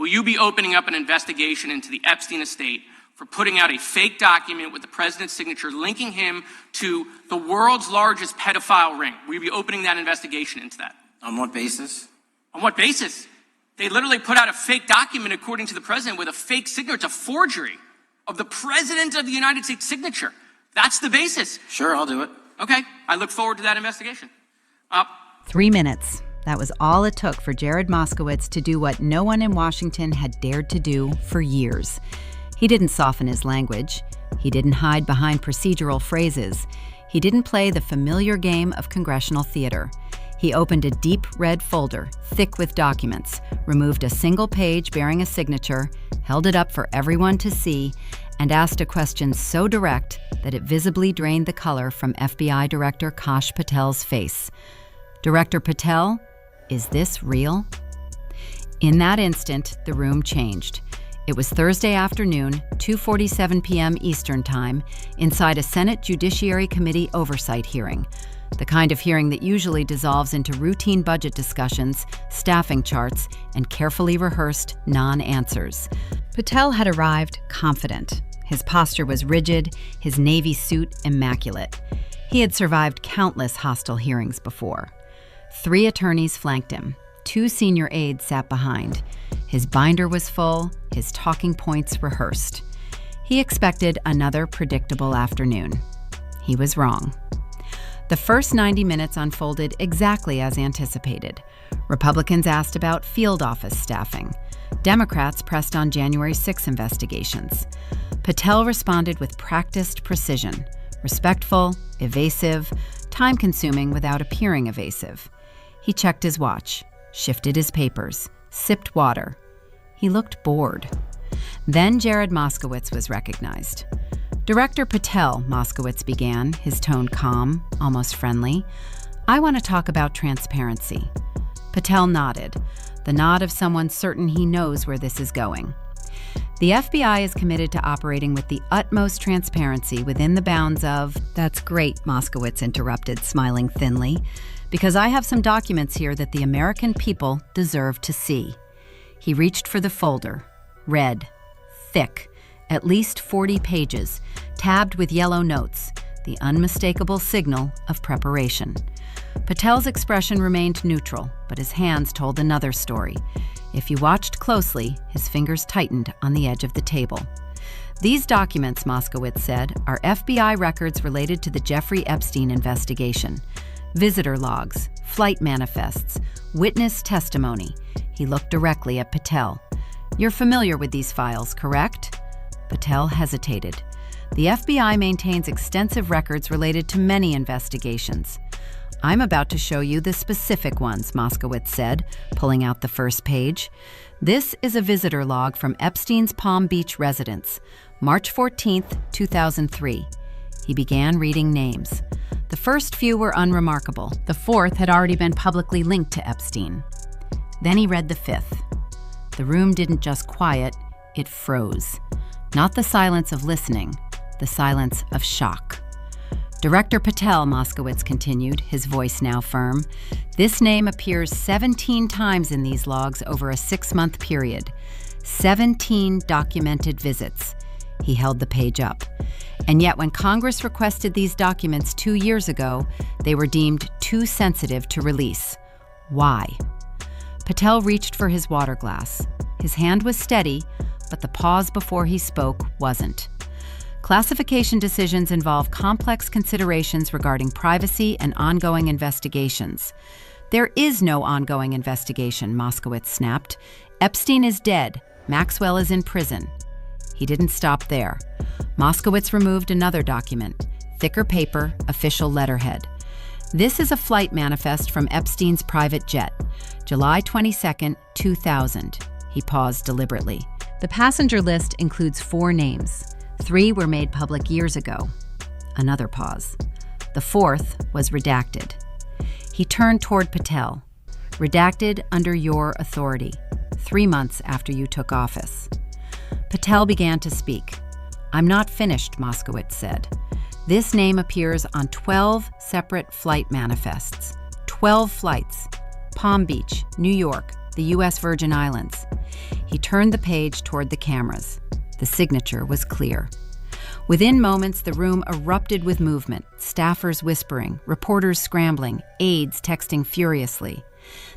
you be opening up an investigation into the Epstein estate for putting out a fake document with the president's signature linking him to the world's largest pedophile ring? Will you be opening that investigation into that? On what basis? On what basis? They literally put out a fake document, according to the president, with a fake signature. It's a forgery of the president of the United States signature. That's the basis. Sure, I'll do it. Okay, I look forward to that investigation. 3 minutes. That was all it took for Jared Moscowitz to do what no one in Washington had dared to do for years. He didn't soften his language. He didn't hide behind procedural phrases. He didn't play the familiar game of congressional theater. He opened a deep red folder, thick with documents, removed a single page bearing a signature, held it up for everyone to see, and asked a question so direct that it visibly drained the color from FBI Director Kash Patel's face. Director Patel, is this real? In that instant, the room changed. It was Thursday afternoon, 2:47 p.m. Eastern Time, inside a Senate Judiciary Committee oversight hearing, the kind of hearing that usually dissolves into routine budget discussions, staffing charts, and carefully rehearsed non-answers. Patel had arrived confident. His posture was rigid, his navy suit immaculate. He had survived countless hostile hearings before. 3 attorneys flanked him. 2 senior aides sat behind. His binder was full, his talking points rehearsed. He expected another predictable afternoon. He was wrong. The first 90 minutes unfolded exactly as anticipated. Republicans asked about field office staffing. Democrats pressed on January 6 investigations. Patel responded with practiced precision, respectful, evasive, time-consuming without appearing evasive. He checked his watch, shifted his papers, sipped water. He looked bored. Then Jared Moscowitz was recognized. Director Patel, Moskowitz began, his tone calm, almost friendly. I want to talk about transparency. Patel nodded, the nod of someone certain he knows where this is going. The FBI is committed to operating with the utmost transparency within the bounds of— That's great, Moskowitz interrupted, smiling thinly, because I have some documents here that the American people deserve to see. He reached for the folder, red, thick, at least 40 pages, tabbed with yellow notes, the unmistakable signal of preparation. Patel's expression remained neutral, but his hands told another story. If you watched closely, his fingers tightened on the edge of the table. These documents, Moskowitz said, are FBI records related to the Jeffrey Epstein investigation. Visitor logs, flight manifests, witness testimony. He looked directly at Patel. You're familiar with these files, correct? Patel hesitated. The FBI maintains extensive records related to many investigations. I'm about to show you the specific ones, Moskowitz said, pulling out the first page. This is a visitor log from Epstein's Palm Beach residence, March 14, 2003. He began reading names. The first few were unremarkable. The 4th had already been publicly linked to Epstein. Then he read the 5th. The room didn't just quiet, it froze. Not the silence of listening, the silence of shock. Director Patel, Moskowitz continued, his voice now firm. This name appears 17 times in these logs over a 6-month period. 17 documented visits. He held the page up. And yet when Congress requested these documents 2 years ago, they were deemed too sensitive to release. Why? Patel reached for his water glass. His hand was steady, but the pause before he spoke wasn't. Classification decisions involve complex considerations regarding privacy and ongoing investigations. There is no ongoing investigation, Moskowitz snapped. Epstein is dead. Maxwell is in prison. He didn't stop there. Moskowitz removed another document, thicker paper, official letterhead. This is a flight manifest from Epstein's private jet, July 22, 2000. He paused deliberately. The passenger list includes 4 names. 3 were made public years ago. Another pause. The 4th was redacted. He turned toward Patel. Redacted under your authority, 3 months after you took office. Patel began to speak. I'm not finished, Moskowitz said. This name appears on 12 separate flight manifests. 12 flights. Palm Beach, New York, the U.S. Virgin Islands. He turned the page toward the cameras. The signature was clear. Within moments, the room erupted with movement, staffers whispering, reporters scrambling, aides texting furiously.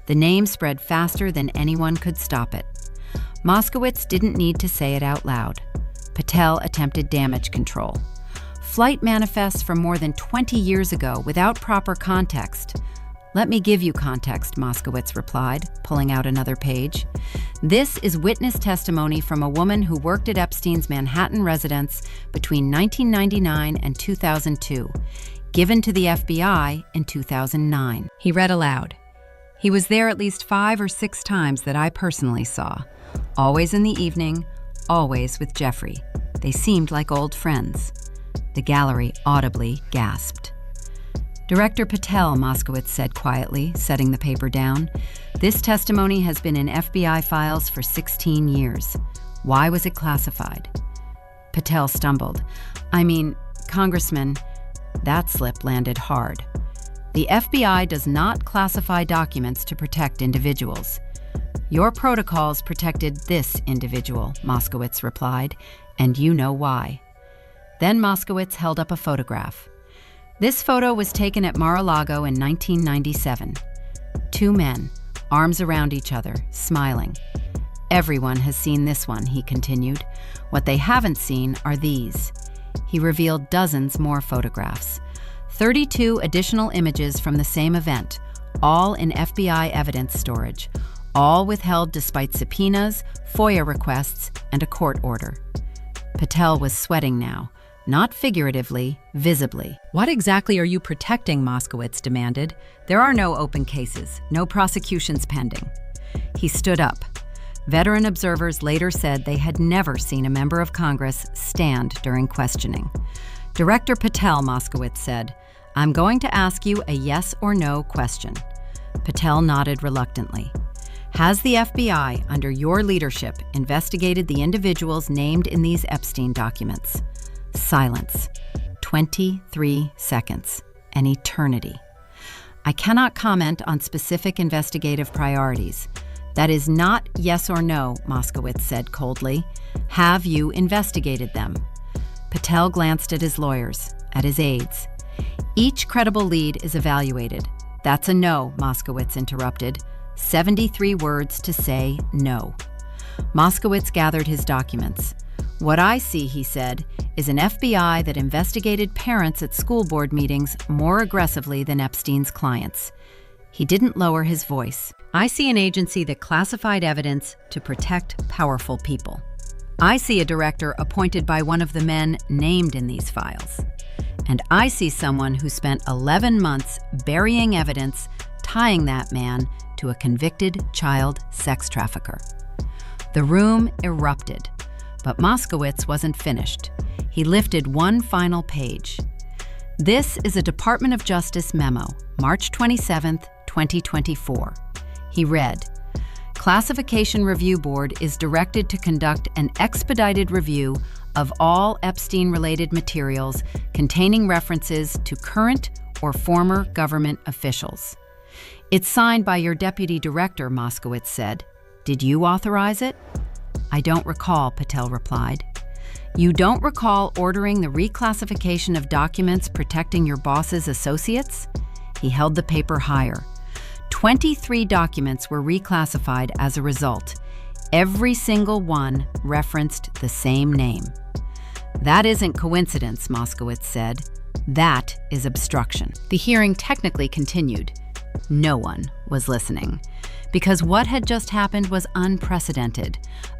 The name spread faster than anyone could stop it. Moskowitz didn't need to say it out loud. Patel attempted damage control. Flight manifests from more than 20 years ago without proper context. Let me give you context, Moskowitz replied, pulling out another page. This is witness testimony from a woman who worked at Epstein's Manhattan residence between 1999 and 2002, given to the FBI in 2009. He read aloud. He was there at least 5 or 6 times that I personally saw. Always in the evening, always with Jeffrey. They seemed like old friends. The gallery audibly gasped. Director Patel, Moskowitz said quietly, setting the paper down. This testimony has been in FBI files for 16 years. Why was it classified? Patel stumbled. Congressman, that slip landed hard. The FBI does not classify documents to protect individuals. Your protocols protected this individual, Moskowitz replied, and you know why. Then Moskowitz held up a photograph. This photo was taken at Mar-a-Lago in 1997. 2 men, arms around each other, smiling. Everyone has seen this one, he continued. What they haven't seen are these. He revealed dozens more photographs. 32 additional images from the same event, all in FBI evidence storage, all withheld despite subpoenas, FOIA requests, and a court order. Patel was sweating now. Not figuratively, visibly. What exactly are you protecting? Moskowitz demanded. There are no open cases, no prosecutions pending. He stood up. Veteran observers later said they had never seen a member of Congress stand during questioning. Director Patel, Moskowitz said, I'm going to ask you a yes or no question. Patel nodded reluctantly. Has the FBI, under your leadership, investigated the individuals named in these Epstein documents? Silence. 23 seconds. An eternity. I cannot comment on specific investigative priorities. That is not yes or no, Moskowitz said coldly. Have you investigated them? Patel glanced at his lawyers, at his aides. Each credible lead is evaluated. That's a no, Moskowitz interrupted. 73 words to say no. Moskowitz gathered his documents. What I see, he said, is an FBI that investigated parents at school board meetings more aggressively than Epstein's clients. He didn't lower his voice. I see an agency that classified evidence to protect powerful people. I see a director appointed by one of the men named in these files. And I see someone who spent 11 months burying evidence, tying that man to a convicted child sex trafficker. The room erupted. But Moskowitz wasn't finished. He lifted one final page. This is a Department of Justice memo, March 27, 2024. He read, Classification Review Board is directed to conduct an expedited review of all Epstein-related materials containing references to current or former government officials. It's signed by your deputy director, Moskowitz said. Did you authorize it? I don't recall, Patel replied. You don't recall ordering the reclassification of documents protecting your boss's associates? He held the paper higher. 23 documents were reclassified as a result. Every single one referenced the same name. That isn't coincidence, Moskowitz said. That is obstruction. The hearing technically continued. No one was listening. Because what had just happened was unprecedented.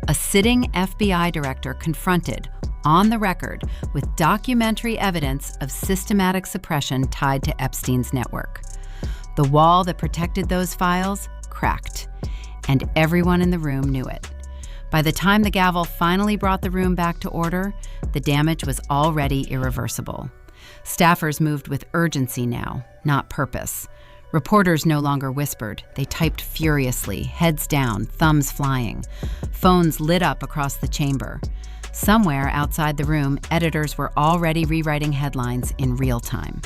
A sitting FBI director confronted, on the record, with documentary evidence of systematic suppression tied to Epstein's network. The wall that protected those files cracked, and everyone in the room knew it. By the time the gavel finally brought the room back to order, the damage was already irreversible. Staffers moved with urgency now, not purpose. Reporters no longer whispered. They typed furiously, heads down, thumbs flying. Phones lit up across the chamber. Somewhere outside the room, editors were already rewriting headlines in real time.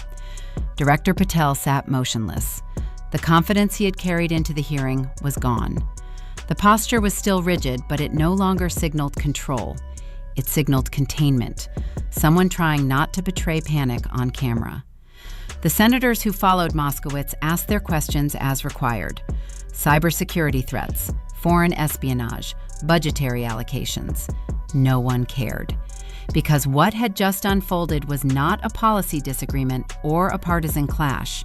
Director Patel sat motionless. The confidence he had carried into the hearing was gone. The posture was still rigid, but it no longer signaled control. It signaled containment, someone trying not to betray panic on camera. The senators who followed Moskowitz asked their questions as required. Cybersecurity threats, foreign espionage, budgetary allocations. No one cared. Because what had just unfolded was not a policy disagreement or a partisan clash.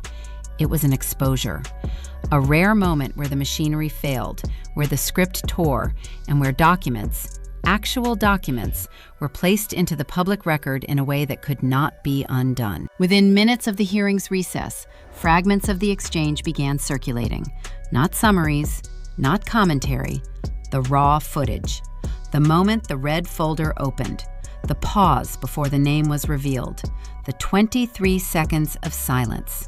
It was an exposure. A rare moment where the machinery failed, where the script tore, and where documents, actual documents, were placed into the public record in a way that could not be undone. Within minutes of the hearing's recess, fragments of the exchange began circulating. Not summaries, not commentary, the raw footage. The moment the red folder opened, the pause before the name was revealed, the 23 seconds of silence.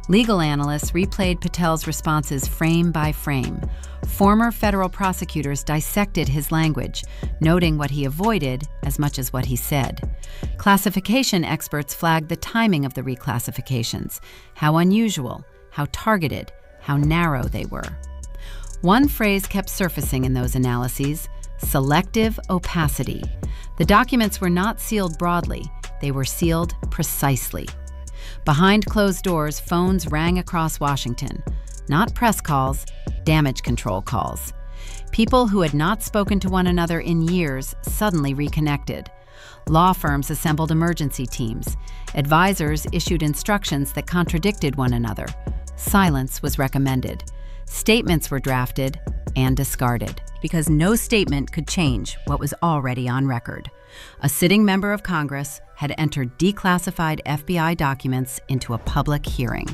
Legal analysts replayed Patel's responses frame by frame. Former federal prosecutors dissected his language, noting what he avoided as much as what he said. Classification experts flagged the timing of the reclassifications, how unusual, how targeted, how narrow they were. One phrase kept surfacing in those analyses: selective opacity. The documents were not sealed broadly, they were sealed precisely. Behind closed doors, phones rang across Washington. Not press calls, damage control calls. People who had not spoken to one another in years suddenly reconnected. Law firms assembled emergency teams. Advisors issued instructions that contradicted one another. Silence was recommended. Statements were drafted and discarded, because no statement could change what was already on record. A sitting member of Congress had entered declassified FBI documents into a public hearing.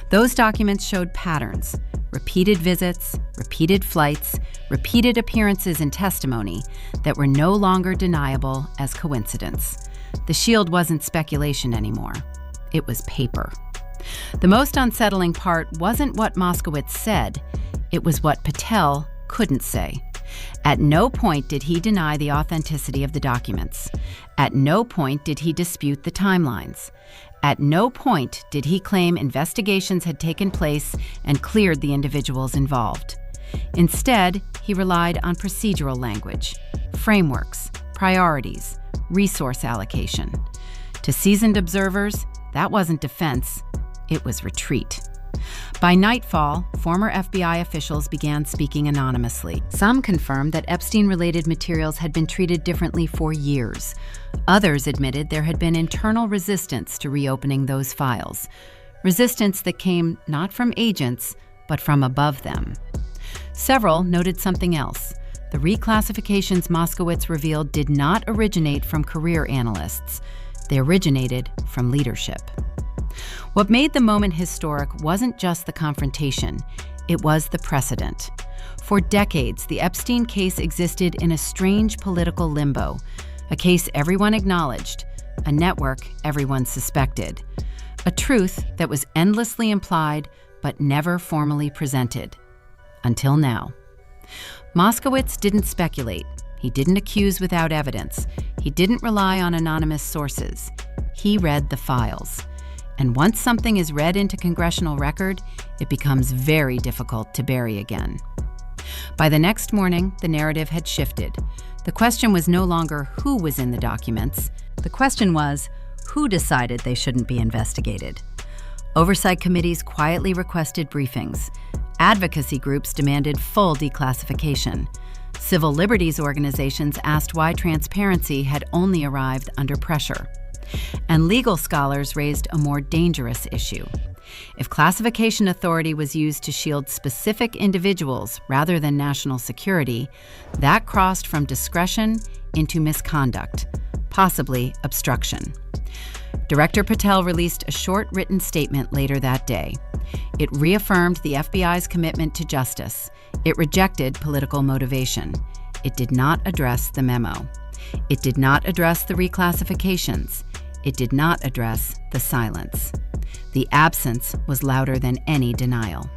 Those documents showed patterns: repeated visits, repeated flights, repeated appearances in testimony that were no longer deniable as coincidence. The shield wasn't speculation anymore. It was paper. The most unsettling part wasn't what Moskowitz said, it was what Patel couldn't say. At no point did he deny the authenticity of the documents. At no point did he dispute the timelines. At no point did he claim investigations had taken place and cleared the individuals involved. Instead, he relied on procedural language, frameworks, priorities, resource allocation. To seasoned observers, that wasn't defense, it was retreat. By nightfall, former FBI officials began speaking anonymously. Some confirmed that Epstein-related materials had been treated differently for years. Others admitted there had been internal resistance to reopening those files. Resistance that came not from agents, but from above them. Several noted something else. The reclassifications Moskowitz revealed did not originate from career analysts. They originated from leadership. What made the moment historic wasn't just the confrontation, it was the precedent. For decades, the Epstein case existed in a strange political limbo, a case everyone acknowledged, a network everyone suspected, a truth that was endlessly implied but never formally presented. Until now. Moskowitz didn't speculate. He didn't accuse without evidence. He didn't rely on anonymous sources. He read the files. And once something is read into congressional record, it becomes very difficult to bury again. By the next morning, the narrative had shifted. The question was no longer who was in the documents. The question was, who decided they shouldn't be investigated? Oversight committees quietly requested briefings. Advocacy groups demanded full declassification. Civil liberties organizations asked why transparency had only arrived under pressure. And legal scholars raised a more dangerous issue. If classification authority was used to shield specific individuals rather than national security, that crossed from discretion into misconduct, possibly obstruction. Director Patel released a short written statement later that day. It reaffirmed the FBI's commitment to justice. It rejected political motivation. It did not address the memo. It did not address the reclassifications. It did not address the silence. The absence was louder than any denial.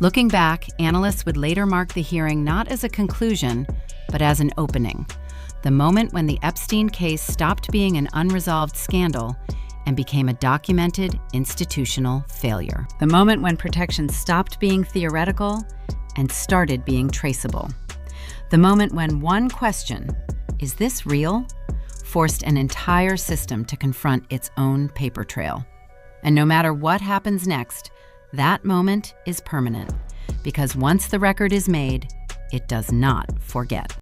Looking back, analysts would later mark the hearing not as a conclusion, but as an opening. The moment when the Epstein case stopped being an unresolved scandal and became a documented institutional failure. The moment when protection stopped being theoretical and started being traceable. The moment when one question, is this real, forced an entire system to confront its own paper trail. And no matter what happens next, that moment is permanent, because once the record is made, it does not forget.